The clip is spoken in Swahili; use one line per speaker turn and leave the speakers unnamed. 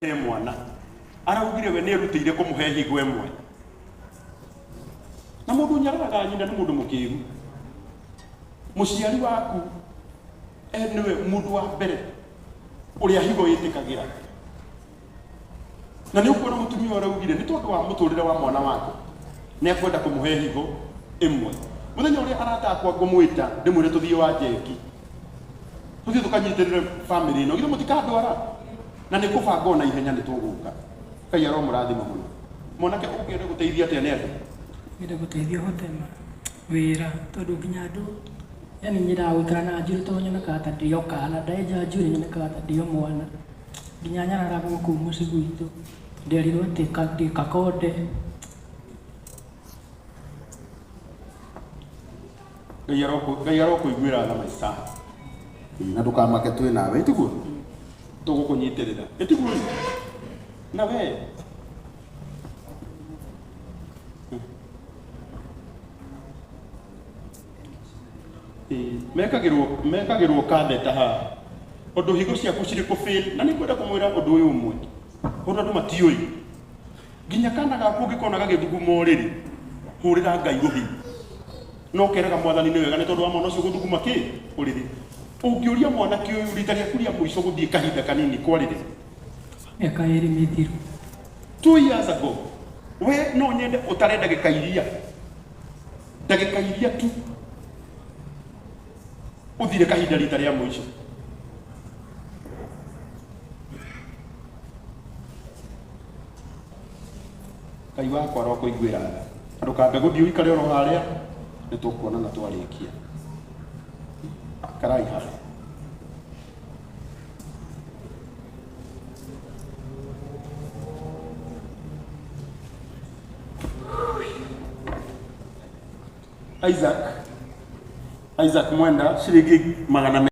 mwana araugire we nerutire kumuhe higo emwe na mundu nyaraga nyina ni mundu mukiru muciari waku niwe mundu wa mbere uria higo yitikagira na ni ukora mutumia araugire ni tondu wa muturire wa mwana wako ni akwenda kumuhe higo emwe muthenya uria aratakwa ngumwita ndimwire tuthie wa jeki tuthie tukanyitirire family ino githe mutikandwara na ni kubanga na ihenya ni tuguka kai aro murathima muno monake ungire guteithia ate ne andu
ngire guteithia hotema wira tondu nginya andu yani nyira gwikara na njuri tonyo na kata ndio kana ndaeja njuri na kata ndio mwana nginya nyara guku mucigu itu nderirwo ati kakonde
kai aro kuigwira na maisa
na ndukamake twi nawe itiguo
tugukunyitirira itiguo na we mekagirwo katheta ha undu higo ciaku ciri ku fail na ni kwenda kumwira undu uyu umwe undu andu matioi nginya kana gaku ngikona gagithuguma uriri hurira Ngai ruhi no keraga mwathani ni wega ni tondu wa mwana ucio guthuguma ki uriri ungiuria mwana ki uyu rita riaku ria muico guthie kahinda kanini kwarire
eka eri mithiru
2 years ago we no nyende utare ndagika iria tu uthire kahinda rita ria muico Ngai wakwa ro kuiguira tha ndukambe guthie uikare oro haria ni tukuona na twarikia karai haha Isaac mwenda shilingi 100